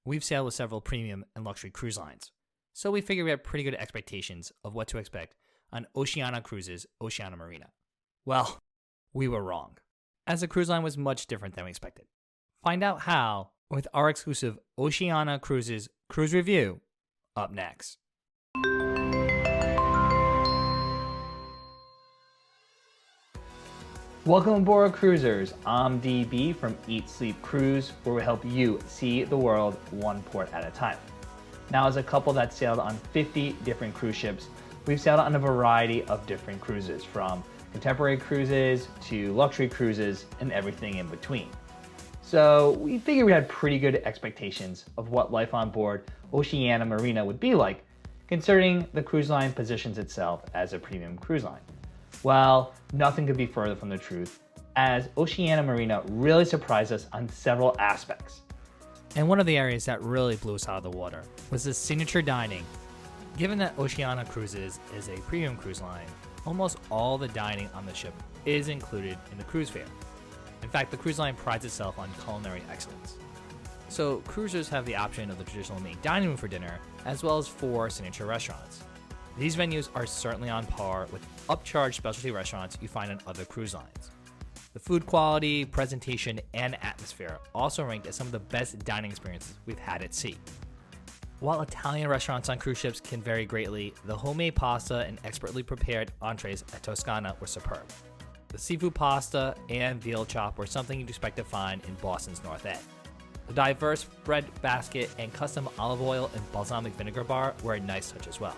We've sailed with several premium and luxury cruise lines, so we figured we had pretty good expectations of what to expect on Oceania Cruises' Oceania Marina. Well, we were wrong, as the cruise line was much different than we expected. Find out how with our exclusive Oceania Cruises cruise review up next. Welcome aboard, cruisers. I'm DB from Eat Sleep Cruise, where we help you see the world one port at a time. Now, as a couple that sailed on 50 different cruise ships, we've sailed on a variety of different cruises, from contemporary cruises to luxury cruises and everything in between. So we figured we had pretty good expectations of what life on board Oceania Marina would be like, considering the cruise line positions itself as a premium cruise line. Well, nothing could be further from the truth, as Oceania Marina really surprised us on several aspects. And one of the areas that really blew us out of the water was the signature dining. Given that Oceania Cruises is a premium cruise line, almost all the dining on the ship is included in the cruise fare. In fact, the cruise line prides itself on culinary excellence. So cruisers have the option of the traditional main dining room for dinner, as well as 4 signature restaurants. These venues are certainly on par with upcharged specialty restaurants you find on other cruise lines. The food quality, presentation, and atmosphere also ranked as some of the best dining experiences we've had at sea. While Italian restaurants on cruise ships can vary greatly, the homemade pasta and expertly prepared entrees at Toscana were superb. The seafood pasta and veal chop were something you'd expect to find in Boston's North End. The diverse bread basket and custom olive oil and balsamic vinegar bar were a nice touch as well.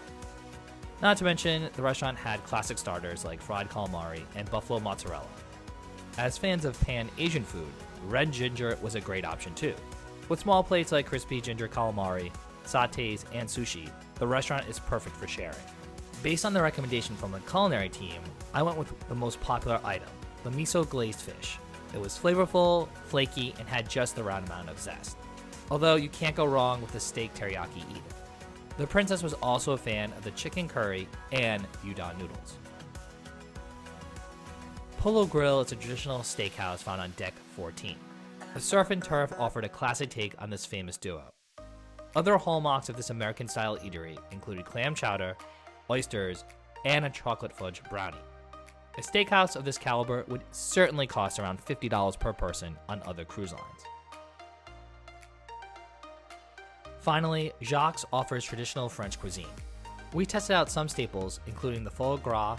Not to mention, the restaurant had classic starters like fried calamari and buffalo mozzarella. As fans of pan-Asian food, red ginger was a great option too. With small plates like crispy ginger calamari, sautés, and sushi, the restaurant is perfect for sharing. Based on the recommendation from the culinary team, I went with the most popular item, the miso glazed fish. It was flavorful, flaky, and had just the right amount of zest. Although you can't go wrong with the steak teriyaki either. The princess was also a fan of the chicken curry and udon noodles. Polo Grill is a traditional steakhouse found on deck 14. The Surf and Turf offered a classic take on this famous duo. Other hallmarks of this American-style eatery included clam chowder, oysters, and a chocolate fudge brownie. A steakhouse of this caliber would certainly cost around $50 per person on other cruise lines. Finally, Jacques offers traditional French cuisine. We tested out some staples, including the foie gras,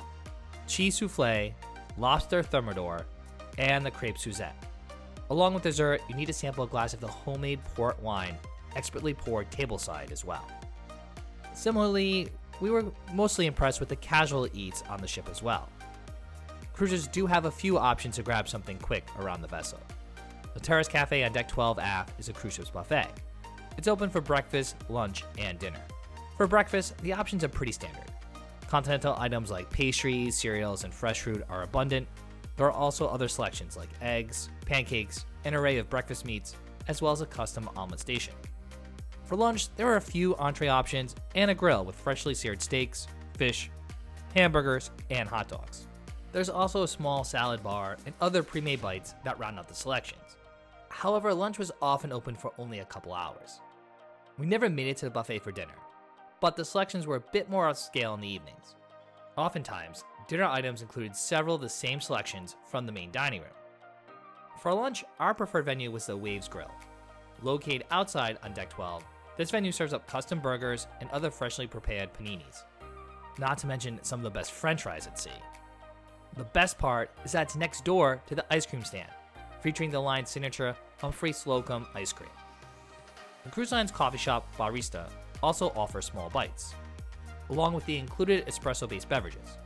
cheese souffle, lobster thermidor, and the crepe Suzette. Along with dessert, you need to sample a glass of the homemade port wine, expertly poured tableside as well. Similarly, we were mostly impressed with the casual eats on the ship as well. Cruisers do have a few options to grab something quick around the vessel. The Terrace Cafe on Deck 12 aft is a cruise ship's buffet. It's open for breakfast, lunch, and dinner. For breakfast, the options are pretty standard. Continental items like pastries, cereals, and fresh fruit are abundant. There are also other selections like eggs, pancakes, an array of breakfast meats, as well as a custom omelet station. For lunch, there are a few entree options and a grill with freshly seared steaks, fish, hamburgers, and hot dogs. There's also a small salad bar and other pre-made bites that round out the selections. However, lunch was often open for only a couple hours. We never made it to the buffet for dinner, but the selections were a bit more upscale in the evenings. Oftentimes, dinner items included several of the same selections from the main dining room. For lunch, our preferred venue was the Waves Grill. Located outside on Deck 12, this venue serves up custom burgers and other freshly prepared paninis. Not to mention some of the best french fries at sea. The best part is that it's next door to the ice cream stand, featuring the line's signature Humphrey Slocum ice cream. The cruise line's coffee shop, Barista, also offers small bites, along with the included espresso-based beverages.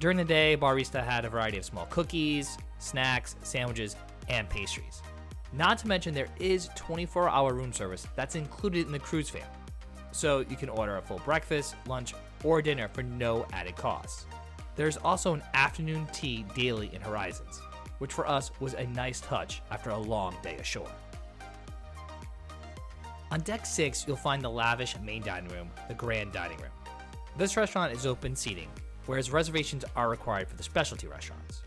During the day, Barista had a variety of small cookies, snacks, sandwiches, and pastries. Not to mention there is 24-hour room service that's included in the cruise fare, so you can order a full breakfast, lunch, or dinner for no added cost. There's also an afternoon tea daily in Horizons, which for us was a nice touch after a long day ashore. On Deck 6, you'll find the lavish main dining room, the Grand Dining Room. This restaurant is open seating, whereas reservations are required for the specialty restaurants.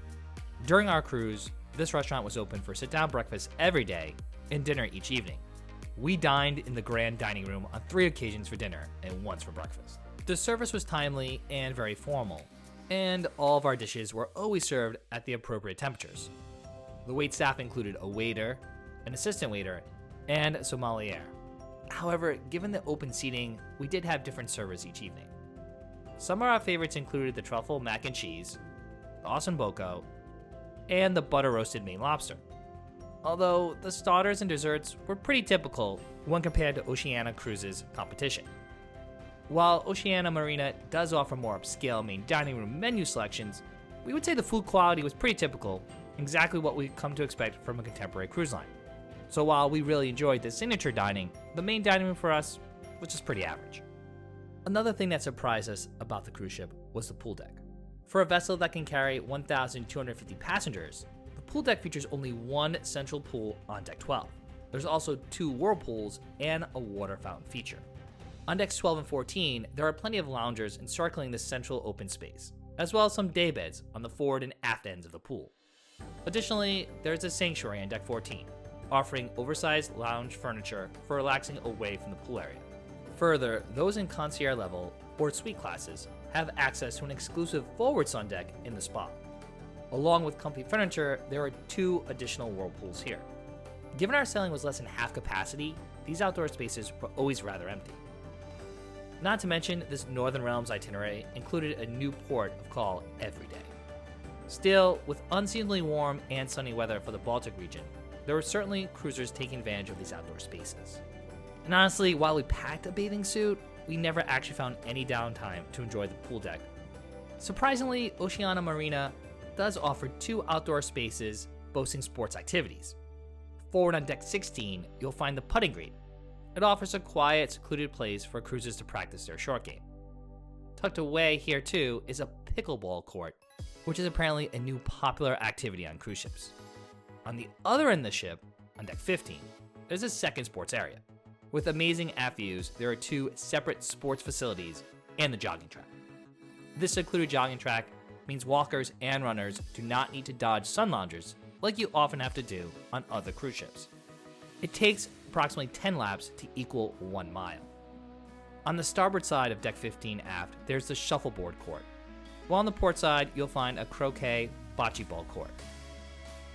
During our cruise, this restaurant was open for sit-down breakfast every day and dinner each evening. We dined in the grand dining room on 3 occasions for dinner and once for breakfast. The service was timely and very formal, and all of our dishes were always served at the appropriate temperatures. The waitstaff included a waiter, an assistant waiter, and a sommelier. However, given the open seating, we did have different servers each evening. Some of our favorites included the truffle mac and cheese, the ossobuco, and the butter roasted Maine lobster. Although the starters and desserts were pretty typical when compared to Oceania Cruises' competition. While Oceania Marina does offer more upscale main dining room menu selections, we would say the food quality was pretty typical, exactly what we've come to expect from a contemporary cruise line. So while we really enjoyed the signature dining, the main dining room for us was just pretty average. Another thing that surprised us about the cruise ship was the pool deck. For a vessel that can carry 1,250 passengers, the pool deck features only one central pool on deck 12. There's also 2 whirlpools and a water fountain feature. On decks 12 and 14, there are plenty of loungers encircling the central open space, as well as some daybeds on the forward and aft ends of the pool. Additionally, there's a sanctuary on deck 14, offering oversized lounge furniture for relaxing away from the pool area. Further, those in concierge level or suite classes have access to an exclusive forward sun deck in the spa. Along with comfy furniture, there are 2 additional whirlpools here. Given our sailing was less than half capacity, these outdoor spaces were always rather empty. Not to mention, this Northern Realms itinerary included a new port of call every day. Still, with unseasonably warm and sunny weather for the Baltic region, there were certainly cruisers taking advantage of these outdoor spaces. And honestly, while we packed a bathing suit, we never actually found any downtime to enjoy the pool deck. Surprisingly, Oceania Marina does offer 2 outdoor spaces boasting sports activities. Forward on deck 16, you'll find the putting green. It offers a quiet, secluded place for cruisers to practice their short game. Tucked away here too is a pickleball court, which is apparently a new popular activity on cruise ships. On the other end of the ship, on deck 15, there's a second sports area. With amazing aft views, there are 2 separate sports facilities and the jogging track. This secluded jogging track means walkers and runners do not need to dodge sun loungers like you often have to do on other cruise ships. It takes approximately 10 laps to equal 1 mile. On the starboard side of deck 15 aft, there's the shuffleboard court, while on the port side, you'll find a croquet bocce ball court.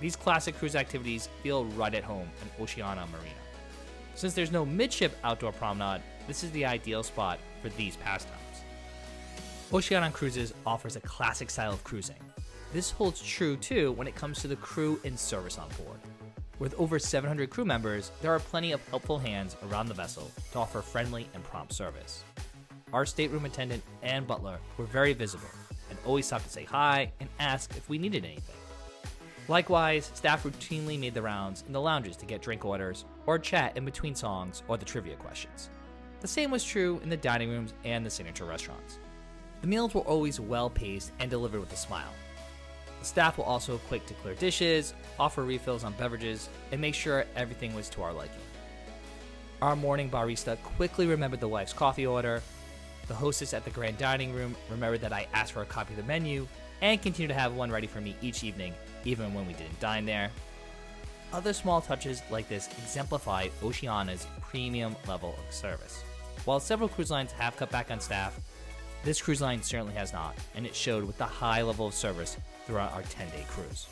These classic cruise activities feel right at home in Oceania Marina. Since there's no midship outdoor promenade, this is the ideal spot for these pastimes. Oceania Cruises offers a classic style of cruising. This holds true too when it comes to the crew and service on board. With over 700 crew members, there are plenty of helpful hands around the vessel to offer friendly and prompt service. Our stateroom attendant and butler were very visible and always stopped to say hi and ask if we needed anything. Likewise, staff routinely made the rounds in the lounges to get drink orders or chat in between songs or the trivia questions. The same was true in the dining rooms and the signature restaurants. The meals were always well-paced and delivered with a smile. The staff were also quick to clear dishes, offer refills on beverages, and make sure everything was to our liking. Our morning barista quickly remembered the wife's coffee order. The hostess at the grand dining room remembered that I asked for a copy of the menu and continued to have one ready for me each evening, even when we didn't dine there. Other small touches like this exemplify Oceania's premium level of service. While several cruise lines have cut back on staff, this cruise line certainly has not, and it showed with the high level of service throughout our 10-day cruise.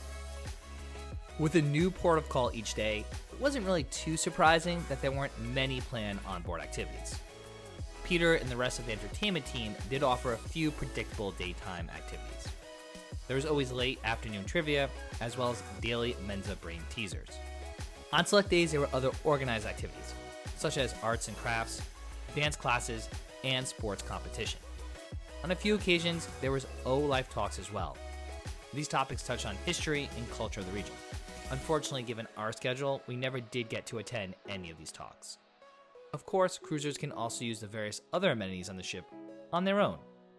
With a new port of call each day, it wasn't really too surprising that there weren't many planned onboard activities. Peter and the rest of the entertainment team did offer a few predictable daytime activities. There was always late afternoon trivia, as well as daily Mensa brain teasers. On select days, there were other organized activities, such as arts and crafts, dance classes, and sports competition. On a few occasions, there was O-Life talks as well. These topics touched on history and culture of the region. Unfortunately, given our schedule, we never did get to attend any of these talks. Of course, cruisers can also use the various other amenities on the ship on their own,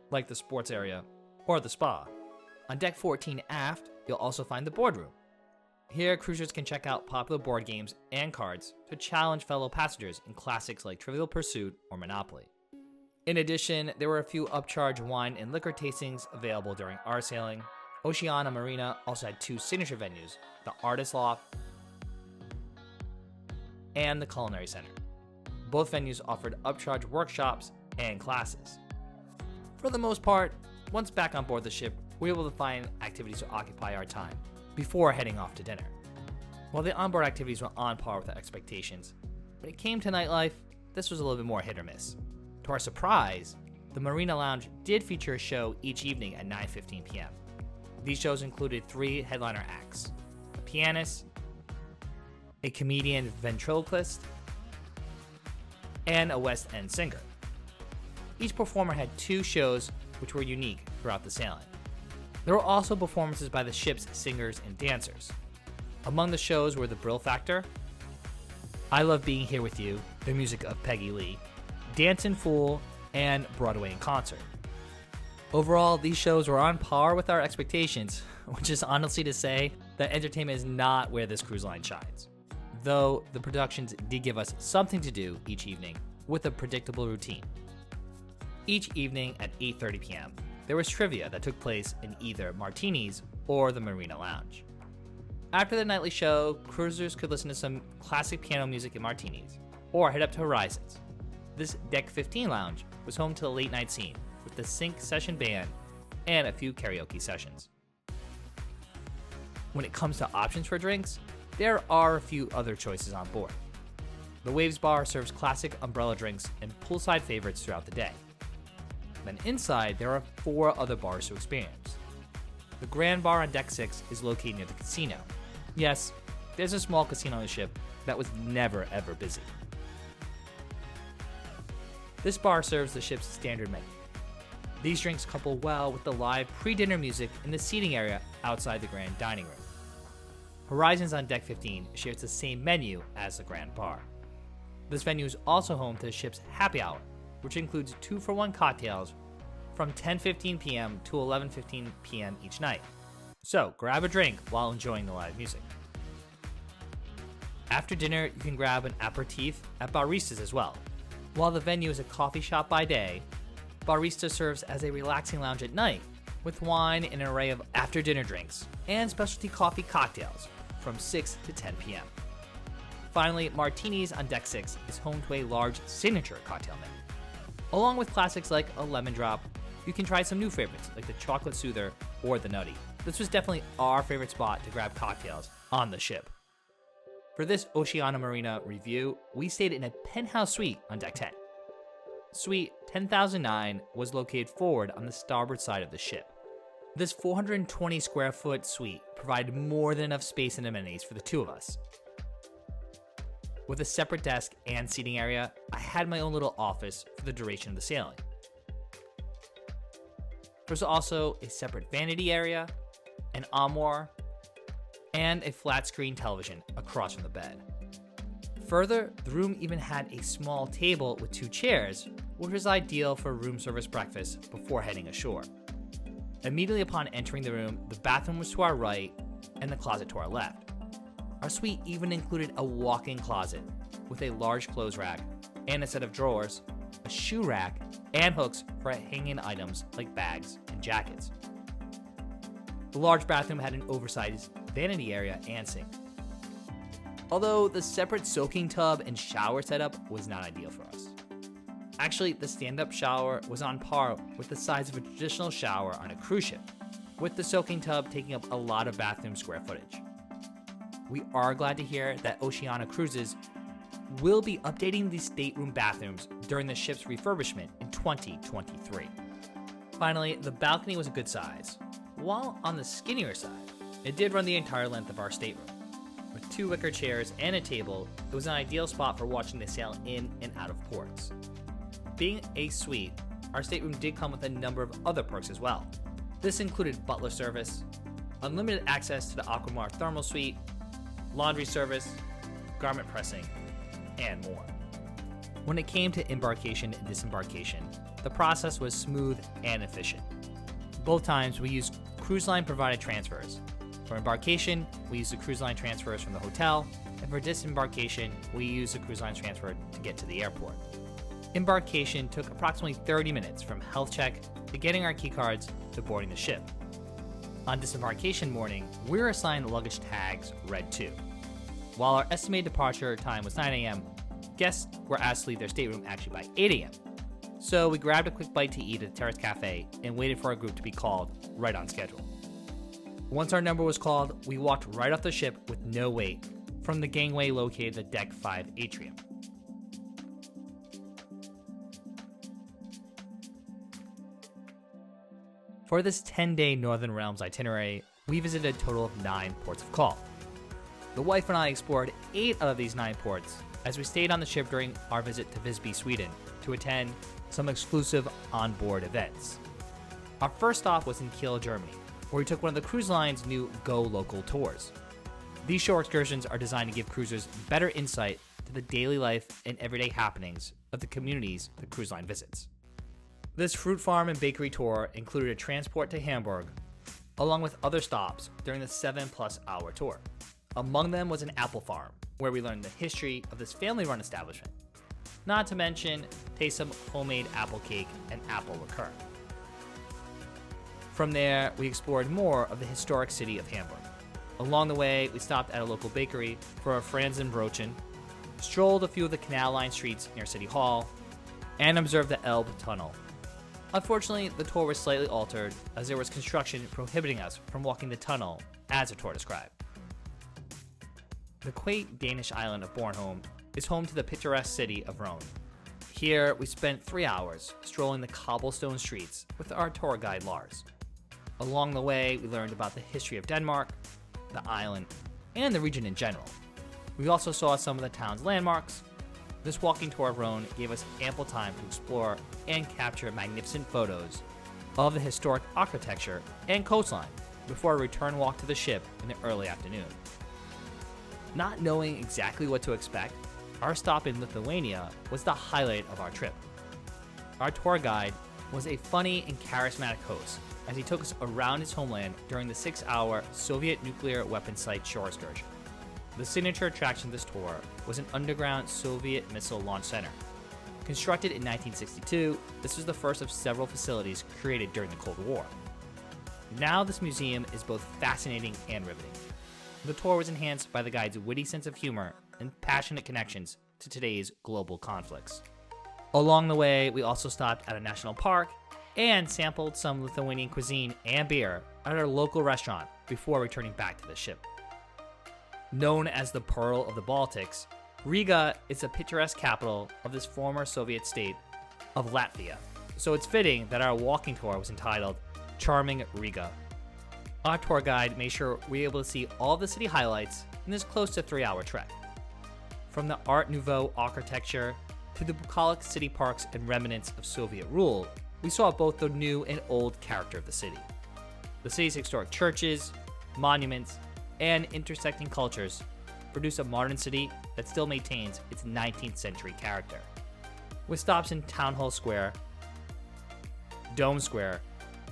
like the sports area or the spa. On deck 14 aft, you'll also find the boardroom. Here, cruisers can check out popular board games and cards to challenge fellow passengers in classics like Trivial Pursuit or Monopoly. In addition, there were a few upcharge wine and liquor tastings available during our sailing. Oceania Marina also had 2 signature venues, the Artist Loft and the Culinary Center. Both venues offered upcharge workshops and classes. For the most part, once back on board the ship, we were able to find activities to occupy our time before heading off to dinner. While the onboard activities were on par with our expectations, when it came to nightlife, this was a little bit more hit or miss. To our surprise, the Marina Lounge did feature a show each evening at 9:15 p.m. These shows included 3 headliner acts: a pianist, a comedian ventriloquist, and a West End singer. Each performer had 2 shows which were unique throughout the sailing. There were also performances by the ship's singers and dancers. Among the shows were The Brill Factor, I Love Being Here With You, the music of Peggy Lee, Dancin' Fool, and Broadway in Concert. Overall, these shows were on par with our expectations, which is honestly to say that entertainment is not where this cruise line shines. Though the productions did give us something to do each evening with a predictable routine. Each evening at 8:30 p.m., there was trivia that took place in either Martini's or the Marina Lounge. After the nightly show, cruisers could listen to some classic piano music in Martini's or head up to Horizons. This Deck 15 lounge was home to the late night scene with the Sync Session Band and a few karaoke sessions. When it comes to options for drinks, there are a few other choices on board. The Waves Bar serves classic umbrella drinks and poolside favorites throughout the day. Then inside, there are 4 other bars to experience. The Grand Bar on Deck 6 is located near the casino. Yes, there's a small casino on the ship that was never ever busy. This bar serves the ship's standard menu. These drinks couple well with the live pre-dinner music in the seating area outside the grand dining room. Horizons on Deck 15 shares the same menu as the Grand Bar. This venue is also home to the ship's happy hour, which includes 2-for-1 cocktails from 10:15 p.m. to 11:15 p.m. each night. So grab a drink while enjoying the live music. After dinner, you can grab an aperitif at Baristas as well. While the venue is a coffee shop by day, Barista serves as a relaxing lounge at night with wine and an array of after-dinner drinks and specialty coffee cocktails from 6 to 10 p.m. Finally, Martini's on Deck 6 is home to a large signature cocktail menu. Along with classics like a lemon drop, you can try some new favorites like the chocolate soother or the nutty. This was definitely our favorite spot to grab cocktails on the ship. For this Oceania Marina review, we stayed in a penthouse suite on Deck 10. Suite 10,009 was located forward on the starboard side of the ship. This 420 square foot suite provided more than enough space and amenities for the 2 of us. With a separate desk and seating area, I had my own little office for the duration of the sailing. There was also a separate vanity area, an armoire, and a flat screen television across from the bed. Further, the room even had a small table with 2 chairs, which was ideal for room service breakfast before heading ashore. Immediately upon entering the room, the bathroom was to our right and the closet to our left. Our suite even included a walk-in closet with a large clothes rack and a set of drawers, a shoe rack, and hooks for hanging items like bags and jackets. The large bathroom had an oversized vanity area and sink. Although the separate soaking tub and shower setup was not ideal for us. Actually, the stand-up shower was on par with the size of a traditional shower on a cruise ship, with the soaking tub taking up a lot of bathroom square footage. We are glad to hear that Oceania Cruises will be updating these stateroom bathrooms during the ship's refurbishment in 2023. Finally, the balcony was a good size. While on the skinnier side, it did run the entire length of our stateroom. With 2 wicker chairs and a table, it was an ideal spot for watching the sail in and out of ports. Being a suite, our stateroom did come with a number of other perks as well. This included butler service, unlimited access to the Aquamar thermal suite, laundry service, garment pressing, and more. When it came to embarkation and disembarkation, the process was smooth and efficient. Both times we used cruise line provided transfers. For embarkation, we used the cruise line transfers from the hotel, and for disembarkation, we used the cruise line transfer to get to the airport. Embarkation took approximately 30 minutes from health check to getting our key cards to boarding the ship. On disembarkation morning, we were assigned luggage tags Red 2. While our estimated departure time was 9 a.m., guests were asked to leave their stateroom actually by 8 a.m. So we grabbed a quick bite to eat at the Terrace Cafe and waited for our group to be called, right on schedule. Once our number was called, we walked right off the ship with no wait from the gangway located at the Deck 5 atrium. For this 10-day Northern Realms itinerary, we visited a total of 9 ports of call. The wife and I explored 8 out of these 9 ports as we stayed on the ship during our visit to Visby, Sweden, to attend some exclusive onboard events. Our first stop was in Kiel, Germany, where we took one of the cruise line's new Go Local tours. These shore excursions are designed to give cruisers better insight to the daily life and everyday happenings of the communities the cruise line visits. This fruit farm and bakery tour included a transport to Hamburg, along with other stops during the 7+ hour tour. Among them was an apple farm, where we learned the history of this family-run establishment. Not to mention, taste some homemade apple cake and apple liqueur. From there, we explored more of the historic city of Hamburg. Along the way, we stopped at a local bakery for a Franzenbrötchen, strolled a few of the canal line streets near City Hall, and observed the Elbe Tunnel. Unfortunately, the tour was slightly altered as there was construction prohibiting us from walking the tunnel as the tour described. The quaint Danish island of Bornholm is home to the picturesque city of Rhone. Here, we spent 3 hours strolling the cobblestone streets with our tour guide Lars. Along the way, we learned about the history of Denmark, the island, and the region in general. We also saw some of the town's landmarks. This walking tour of Rhone gave us ample time to explore and capture magnificent photos of the historic architecture and coastline before a return walk to the ship in the early afternoon. Not knowing exactly what to expect, our stop in Lithuania was the highlight of our trip. Our tour guide was a funny and charismatic host as he took us around his homeland during the 6-hour Soviet nuclear weapon site shore excursion. The signature attraction of this tour was an underground Soviet missile launch center. Constructed in 1962, this was the first of several facilities created during the Cold War. Now this museum is both fascinating and riveting. The tour was enhanced by the guide's witty sense of humor and passionate connections to today's global conflicts. Along the way, we also stopped at a national park and sampled some Lithuanian cuisine and beer at our local restaurant before returning back to the ship. Known as the Pearl of the Baltics, Riga is the picturesque capital of this former Soviet state of Latvia, so it's fitting that our walking tour was entitled Charming Riga. Our tour guide made sure we were able to see all the city highlights in this close to 3-hour trek. From the Art Nouveau architecture to the bucolic city parks and remnants of Soviet rule, we saw both the new and old character of the city. The city's historic churches, monuments, and intersecting cultures produce a modern city that still maintains its 19th century character. With stops in Town Hall Square, Dome Square,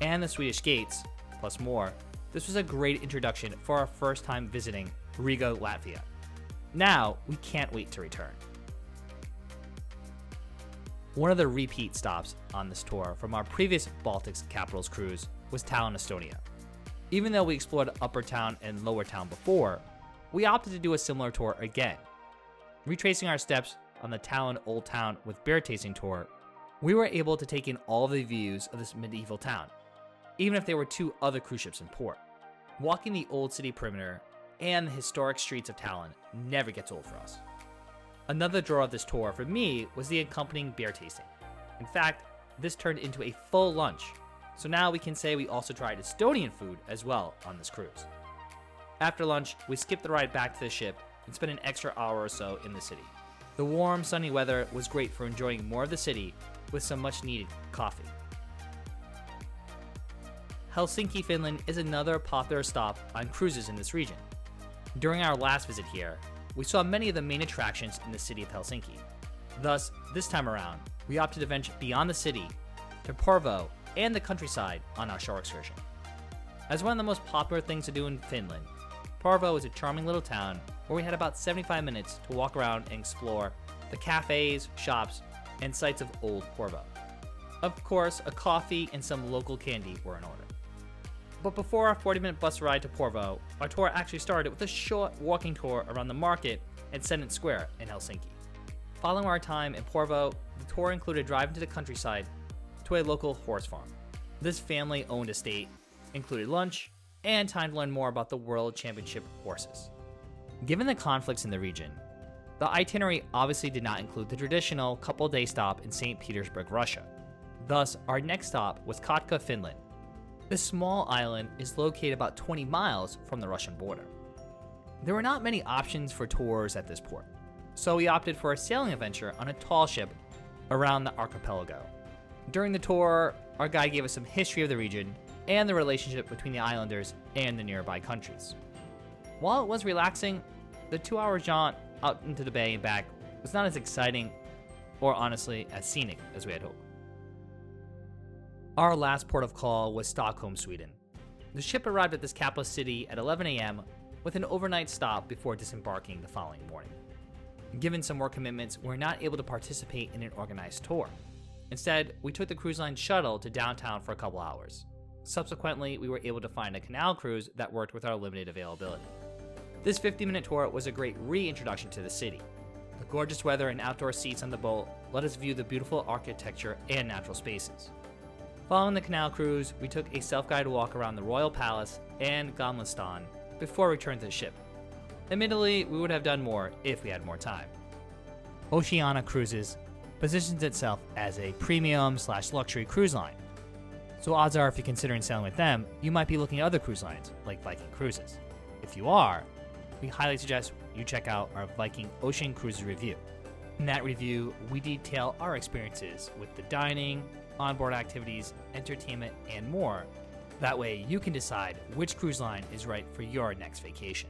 and the Swedish Gates, plus more, this was a great introduction for our first time visiting Riga, Latvia. Now, we can't wait to return. One of the repeat stops on this tour from our previous Baltics Capitals cruise was Tallinn, Estonia. Even though we explored Upper Town and Lower Town before, we opted to do a similar tour again. Retracing our steps on the Tallinn Old Town with beer tasting tour, we were able to take in all the views of this medieval town, even if there were 2 other cruise ships in port. Walking the old city perimeter and the historic streets of Tallinn never gets old for us. Another draw of this tour for me was the accompanying beer tasting. In fact, this turned into a full lunch, so now we can say we also tried Estonian food as well on this cruise. After lunch, we skipped the ride back to the ship and spent an extra hour or so in the city. The warm, sunny weather was great for enjoying more of the city with some much-needed coffee. Helsinki, Finland is another popular stop on cruises in this region. During our last visit here, we saw many of the main attractions in the city of Helsinki. Thus, this time around, we opted to venture beyond the city to Porvoo and the countryside on our shore excursion. As one of the most popular things to do in Finland, Porvoo is a charming little town where we had about 75 minutes to walk around and explore the cafes, shops, and sites of old Porvoo. Of course, a coffee and some local candy were in order. But before our 40-minute bus ride to Porvoo, our tour actually started with a short walking tour around the market at Senate Square in Helsinki. Following our time in Porvo, the tour included driving to the countryside to a local horse farm. This family-owned estate included lunch and time to learn more about the World Championship horses. Given the conflicts in the region, the itinerary obviously did not include the traditional couple-day stop in St. Petersburg, Russia. Thus, our next stop was Kotka, Finland. This small island is located about 20 miles from the Russian border. There were not many options for tours at this port, so we opted for a sailing adventure on a tall ship around the archipelago. During the tour, our guide gave us some history of the region and the relationship between the islanders and the nearby countries. While it was relaxing, the 2-hour jaunt out into the bay and back was not as exciting or honestly as scenic as we had hoped. Our last port of call was Stockholm, Sweden. The ship arrived at this capital city at 11 a.m. with an overnight stop before disembarking the following morning. Given some work commitments, we were not able to participate in an organized tour. Instead, we took the cruise line shuttle to downtown for a couple hours. Subsequently, we were able to find a canal cruise that worked with our limited availability. This 50-minute tour was a great reintroduction to the city. The gorgeous weather and outdoor seats on the boat let us view the beautiful architecture and natural spaces. Following the canal cruise, we took a self-guided walk around the Royal Palace and Gamlestan before returning to the ship. Admittedly, we would have done more if we had more time. Oceania Cruises positions itself as a premium/luxury cruise line. So odds are if you're considering sailing with them, you might be looking at other cruise lines like Viking Cruises. If you are, we highly suggest you check out our Viking Ocean Cruises review. In that review, we detail our experiences with the dining, onboard activities, entertainment, and more. That way you can decide which cruise line is right for your next vacation.